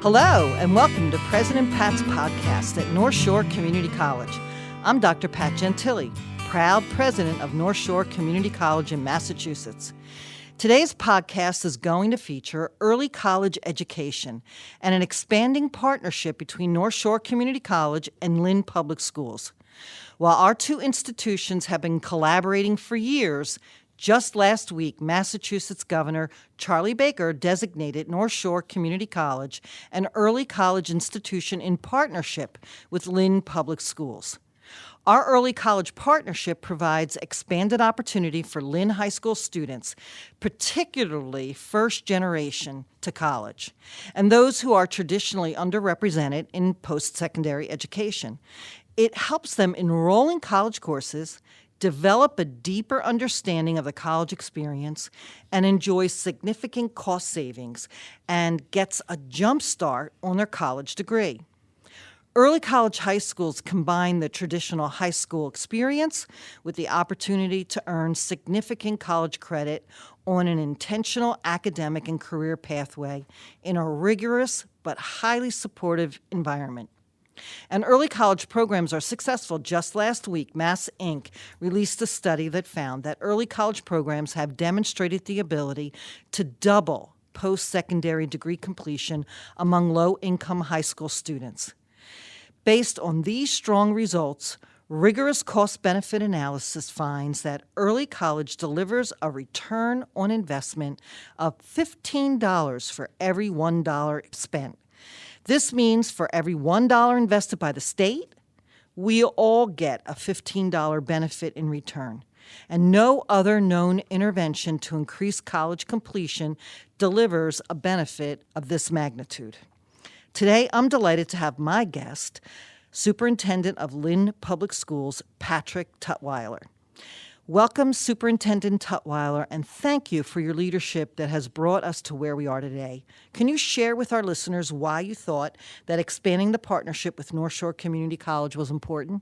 Hello, and welcome to President Pat's podcast at North Shore Community College. I'm Dr. Pat Gentili, proud president of North Shore Community College in Massachusetts. Today's podcast is going to feature early college education and an expanding partnership between North Shore Community College and Lynn Public Schools. While our two institutions have been collaborating for years, just last week, Massachusetts Governor Charlie Baker designated North Shore Community College an early college institution in partnership with Lynn Public Schools. Our early college partnership provides expanded opportunity for Lynn High School students, particularly first generation to college, and those who are traditionally underrepresented in post-secondary education. It helps them enroll in college courses, develop a deeper understanding of the college experience, and enjoy significant cost savings, and gets a jump start on their college degree. Early college high schools combine the traditional high school experience with the opportunity to earn significant college credit on an intentional academic and career pathway in a rigorous but highly supportive environment. And early college programs are successful. Just last week, Mass Inc. released a study that found that early college programs have demonstrated the ability to double post-secondary degree completion among low-income high school students. Based on these strong results, rigorous cost-benefit analysis finds that early college delivers a return on investment of $15 for every $1 spent. This means for every $1 invested by the state, we all get a $15 benefit in return. And no other known intervention to increase college completion delivers a benefit of this magnitude. Today, I'm delighted to have my guest, Superintendent of Lynn Public Schools, Patrick Tutwiler. Welcome, Superintendent Tutwiler, and thank you for your leadership that has brought us to where we are today. Can you share with our listeners why you thought that expanding the partnership with North Shore Community College was important?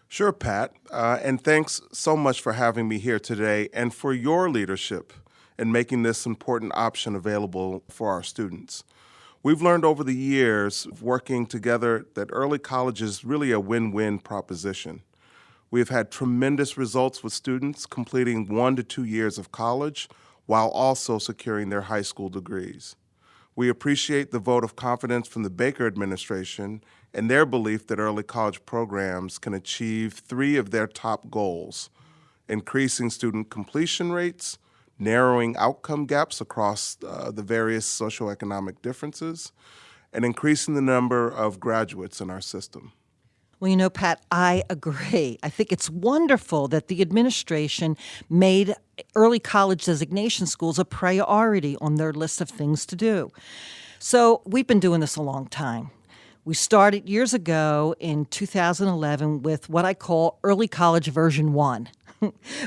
Sure, Pat, and thanks so much for having me here today and for your leadership in making this important option available for our students. We've learned over the years of working together that early college is really a win-win proposition. We've had tremendous results with students completing 1 to 2 years of college while also securing their high school degrees. We appreciate the vote of confidence from the Baker administration and their belief that early college programs can achieve 3 of their top goals: increasing student completion rates, narrowing outcome gaps across the various socioeconomic differences, and increasing the number of graduates in our system. Well, you know, Pat, I agree. I think it's wonderful that the administration made early college designation schools a priority on their list of things to do. So we've been doing this a long time. We started years ago in 2011 with what I call early college version 1.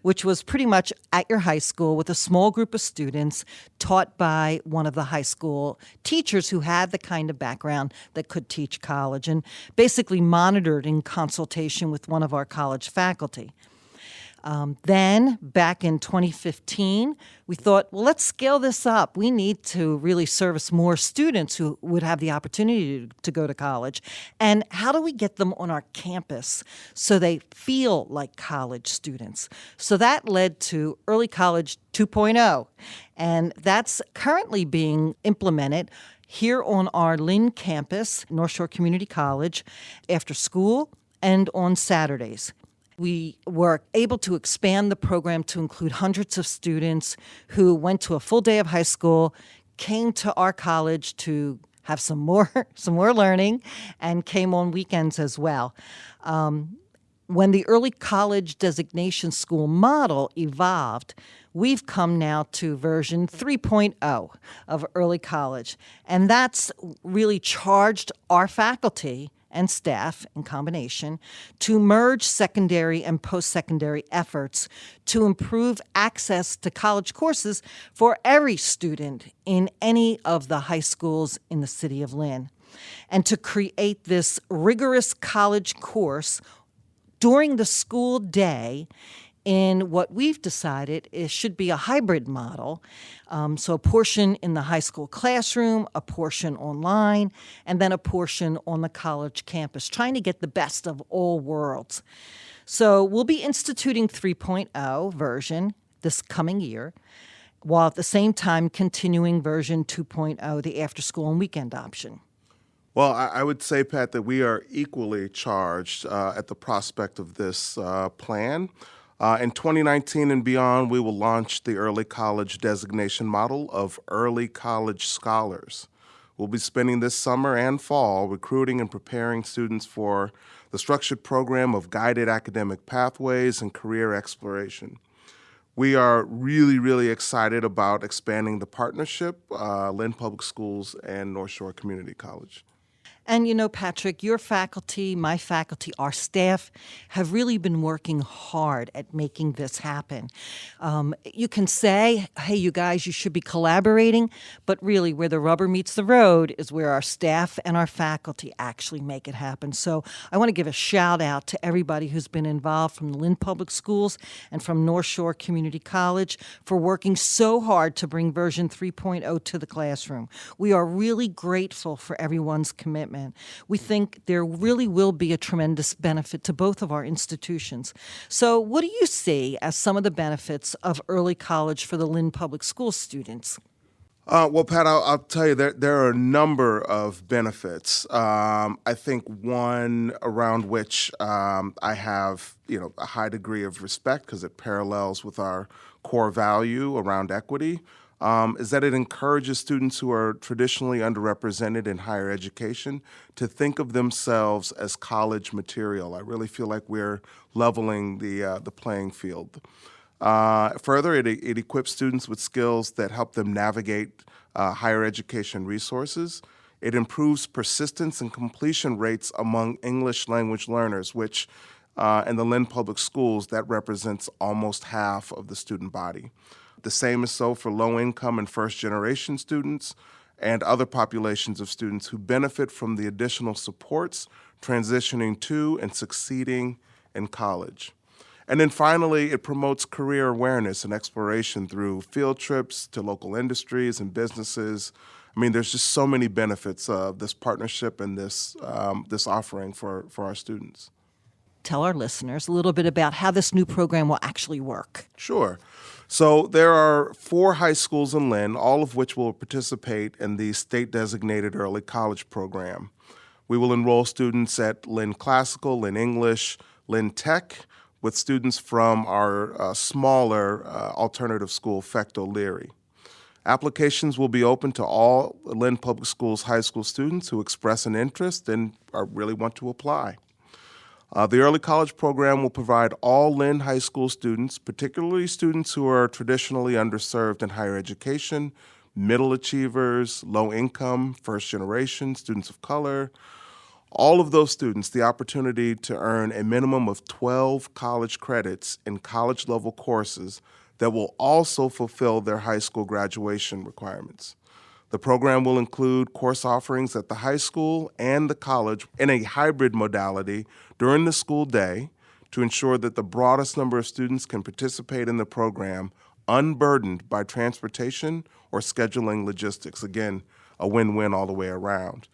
Which was pretty much at your high school with a small group of students taught by one of the high school teachers who had the kind of background that could teach college, and basically monitored in consultation with one of our college faculty. Then, back in 2015, we thought, well, let's scale this up. We need to really service more students who would have the opportunity to go to college. And how do we get them on our campus so they feel like college students? So that led to Early College 2.0, and that's currently being implemented here on our Lynn campus, North Shore Community College, after school and on Saturdays. We were able to expand the program to include hundreds of students who went to a full day of high school, came to our college to have some more learning, and came on weekends as well. When the early college designation school model evolved, we've come now to version 3.0 of early college, and that's really charged our faculty and staff in combination to merge secondary and post-secondary efforts to improve access to college courses for every student in any of the high schools in the city of Lynn, and to create this rigorous college course during the school day in what we've decided is should be a hybrid model. So a portion in the high school classroom, a portion online, and then a portion on the college campus, trying to get the best of all worlds. So we'll be instituting 3.0 version this coming year, while at the same time continuing version 2.0, the after-school and weekend option. Well, I would say, Pat, that we are equally charged at the prospect of this plan. In 2019 and beyond, we will launch the early college designation model of early college scholars. We'll be spending this summer and fall recruiting and preparing students for the structured program of guided academic pathways and career exploration. We are really, really excited about expanding the partnership, Lynn Public Schools and North Shore Community College. And you know, Patrick, your faculty, my faculty, our staff have really been working hard at making this happen. You can say, hey, you guys, you should be collaborating, but really where the rubber meets the road is where our staff and our faculty actually make it happen. So I want to give a shout out to everybody who's been involved from the Lynn Public Schools and from North Shore Community College for working so hard to bring version 3.0 to the classroom. We are really grateful for everyone's commitment. We think there really will be a tremendous benefit to both of our institutions. So what do you see as some of the benefits of early college for the Lynn Public School students? Well, Pat, I'll tell you, there are a number of benefits. I think one around which I have a high degree of respect because it parallels with our core value around equity, is that it encourages students who are traditionally underrepresented in higher education to think of themselves as college material. I really feel like we're leveling the playing field. Further, it equips students with skills that help them navigate higher education resources. It improves persistence and completion rates among English language learners, which in the Lynn Public Schools, that represents almost half of the student body. The same is so for low-income and first-generation students and other populations of students who benefit from the additional supports transitioning to and succeeding in college. And then finally, it promotes career awareness and exploration through field trips to local industries and businesses. I mean, there's just so many benefits of this partnership and this offering for our students. Tell our listeners a little bit about how this new program will actually work. Sure. So there are 4 high schools in Lynn, all of which will participate in the state-designated early college program. We will enroll students at Lynn Classical, Lynn English, Lynn Tech, with students from our smaller alternative school, Fecht O'Leary. Applications will be open to all Lynn Public Schools high school students who express an interest and really want to apply. The early college program will provide all Lynn High School students, particularly students who are traditionally underserved in higher education, middle achievers, low income, first generation, students of color, all of those students the opportunity to earn a minimum of 12 college credits in college-level courses that will also fulfill their high school graduation requirements. The program will include course offerings at the high school and the college in a hybrid modality during the school day to ensure that the broadest number of students can participate in the program unburdened by transportation or scheduling logistics. Again, a win-win all the way around.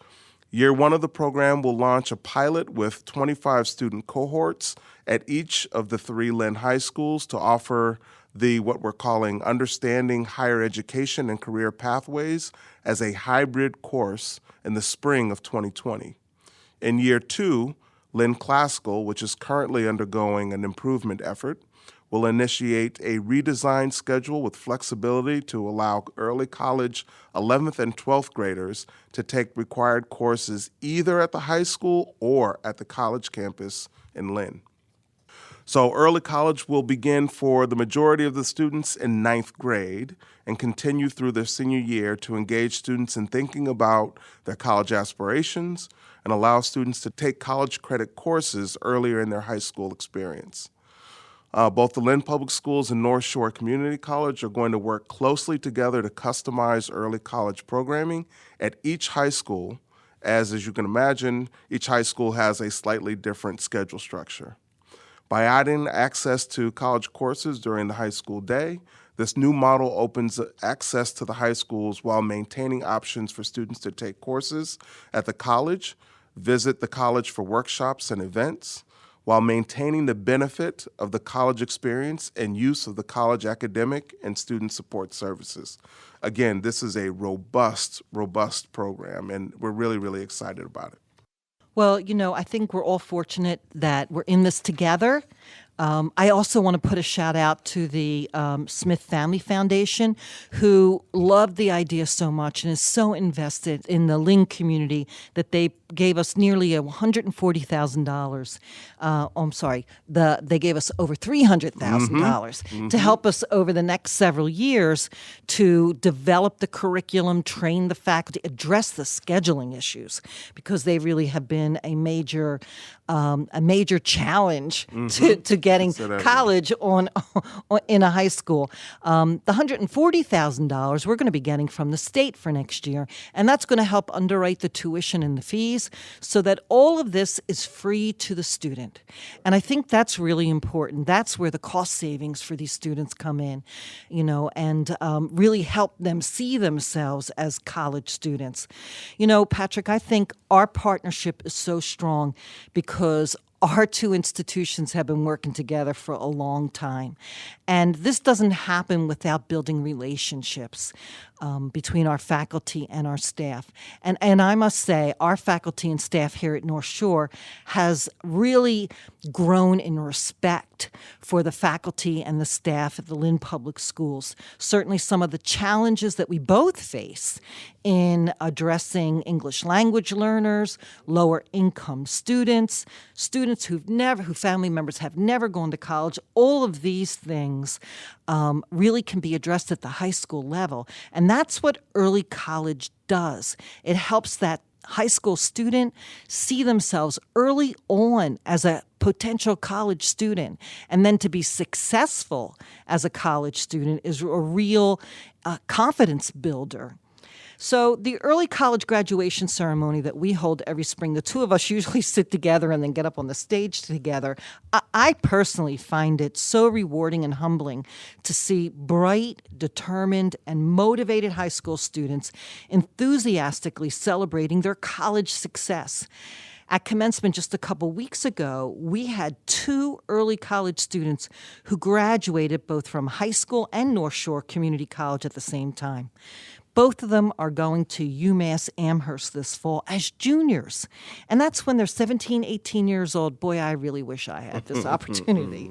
Year 1 of the program will launch a pilot with 25 student cohorts at each of the 3 Lynn high schools to offer what we're calling Understanding Higher Education and Career Pathways as a hybrid course in the spring of 2020. In Year 2, Lynn Classical, which is currently undergoing an improvement effort, will initiate a redesigned schedule with flexibility to allow early college 11th and 12th graders to take required courses either at the high school or at the college campus in Lynn. So early college will begin for the majority of the students in 9th grade and continue through their senior year to engage students in thinking about their college aspirations and allow students to take college credit courses earlier in their high school experience. Both the Lynn Public Schools and North Shore Community College are going to work closely together to customize early college programming at each high school, as you can imagine, each high school has a slightly different schedule structure. By adding access to college courses during the high school day, this new model opens access to the high schools while maintaining options for students to take courses at the college, visit the college for workshops and events, while maintaining the benefit of the college experience and use of the college academic and student support services. Again, this is a robust program, and we're really, really excited about it. Well, I think we're all fortunate that we're in this together. I also want to put a shout out to the Smith Family Foundation, who loved the idea so much and is so invested in the Lynn community that they gave us nearly $140,000. I'm sorry, they gave us over $300,000 to help us over the next several years to develop the curriculum, train the faculty, address the scheduling issues, because they really have been a major challenge to getting college on in a high school. The $140,000 we're going to be getting from the state for next year, and that's going to help underwrite the tuition and the fees so that all of this is free to the student. And I think that's really important. That's where the cost savings for these students come in, and really help them see themselves as college students. Patrick, I think our partnership is so strong because our two institutions have been working together for a long time. And this doesn't happen without building relationships between our faculty and our staff. And I must say, our faculty and staff here at North Shore has really grown in respect for the faculty and the staff at the Lynn Public Schools. Certainly some of the challenges that we both face in addressing English language learners, lower income students who family members have never gone to college, all of these things really can be addressed at the high school level. And that's what early college does. It helps that high school student see themselves early on as a potential college student, and then to be successful as a college student is a real confidence builder. So the early college graduation ceremony that we hold every spring, the two of us usually sit together and then get up on the stage together. I personally find it so rewarding and humbling to see bright, determined, and motivated high school students enthusiastically celebrating their college success. At commencement just a couple weeks ago, we had 2 early college students who graduated both from high school and North Shore Community College at the same time. Both of them are going to UMass Amherst this fall as juniors. And that's when they're 17, 18 years old. Boy, I really wish I had this opportunity.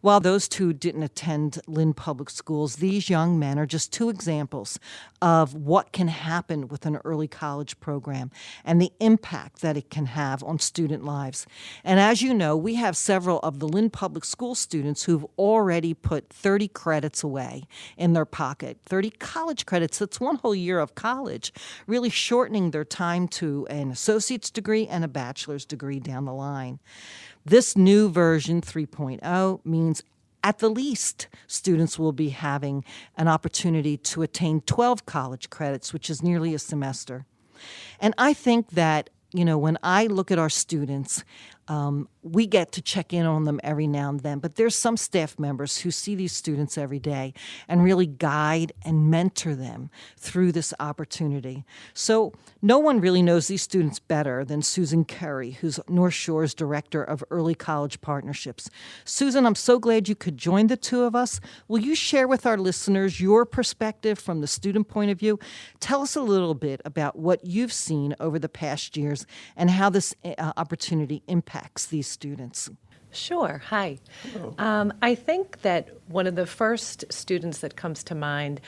While those two didn't attend Lynn Public Schools, these young men are just 2 examples of what can happen with an early college program and the impact that it can have on student lives. And as you know, we have several of the Lynn Public School students who've already put 30 credits away in their pocket, 30 college credits. That's 1 whole year of college, really shortening their time to an associate's degree and a bachelor's degree down the line. This new version 3.0 means at the least students will be having an opportunity to attain 12 college credits, which is nearly a semester. And I think that, when I look at our students, we get to check in on them every now and then, but there's some staff members who see these students every day and really guide and mentor them through this opportunity. So no one really knows these students better than Susan Curry, who's North Shore's Director of Early College Partnerships. Susan, I'm so glad you could join the two of us. Will you share with our listeners your perspective from the student point of view? Tell us a little bit about what you've seen over the past years and how this opportunity impacts these students. Sure. Hi. I think that one of the first students that comes to mind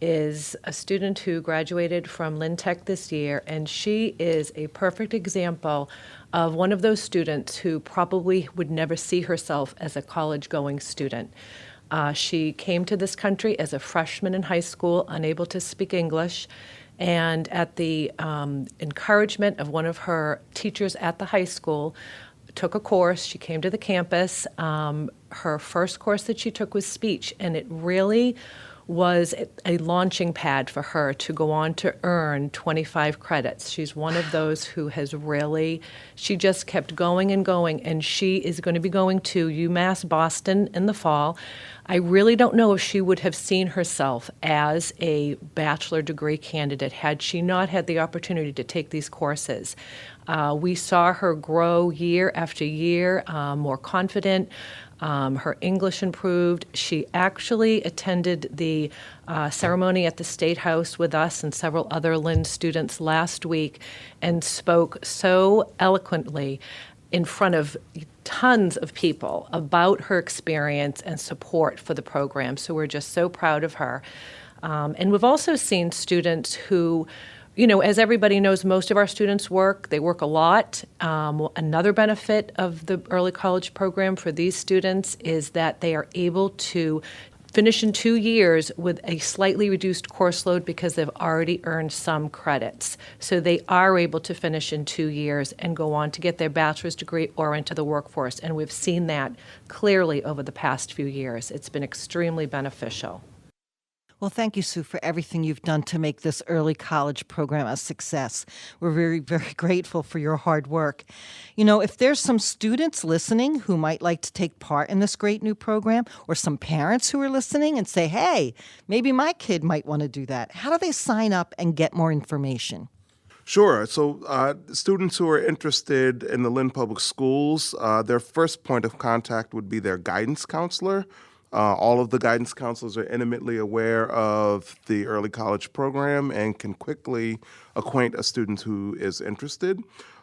is a student who graduated from Lynn Tech this year, and she is a perfect example of one of those students who probably would never see herself as a college-going student. She came to this country as a freshman in high school, unable to speak English, and at the encouragement of one of her teachers at the high school, took a course. She came to the campus. Her first course that she took was speech, and it really was a launching pad for her to go on to earn 25 credits. She's one of those who has really, she just kept going and going, and she is going to be going to UMass Boston in the fall. I really don't know if she would have seen herself as a bachelor degree candidate had she not had the opportunity to take these courses. We saw her grow year after year, more confident. Her English improved. She actually attended the ceremony at the State House with us and several other Lynn students last week and spoke so eloquently in front of tons of people about her experience and support for the program. So we're just so proud of her. And we've also seen students who, you know, as everybody knows, most of our students work. They work a lot. Another benefit of the early college program for these students is that they are able to finish in 2 years with a slightly reduced course load because they've already earned some credits. So they are able to finish in 2 years and go on to get their bachelor's degree or into the workforce. And we've seen that clearly over the past few years. It's been extremely beneficial. Well, thank you, Sue, for everything you've done to make this early college program a success. We're very, very grateful for your hard work. You know, if there's some students listening who might like to take part in this great new program, or some parents who are listening and say, hey, maybe my kid might want to do that, how do they sign up and get more information? Sure. So students who are interested in the Lynn Public Schools, their first point of contact would be their guidance counselor. All of the guidance counselors are intimately aware of the early college program and can quickly acquaint a student who is interested.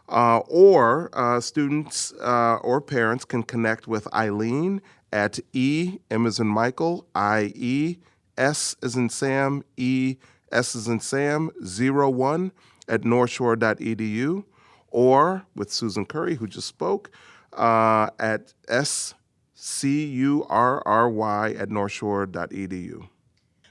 Or students or parents can connect with Eileen at E, M as in Michael, I-E, S as in Sam, E, S as in Sam, 01 at northshore.edu, or with Susan Curry, who just spoke, at SCURRY at northshore.edu.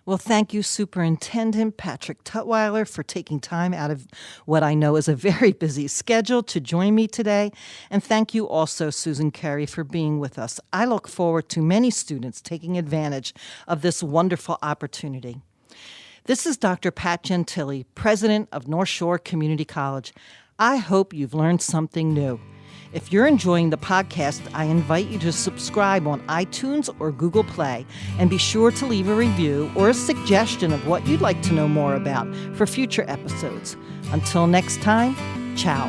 Well, thank you, Superintendent Patrick Tutwiler, for taking time out of what I know is a very busy schedule to join me today. And thank you also, Susan Carey, for being with us. I look forward to many students taking advantage of this wonderful opportunity. This is Dr. Pat Gentile, President of North Shore Community College. I hope you've learned something new. If you're enjoying the podcast, I invite you to subscribe on iTunes or Google Play, and be sure to leave a review or a suggestion of what you'd like to know more about for future episodes. Until next time, ciao.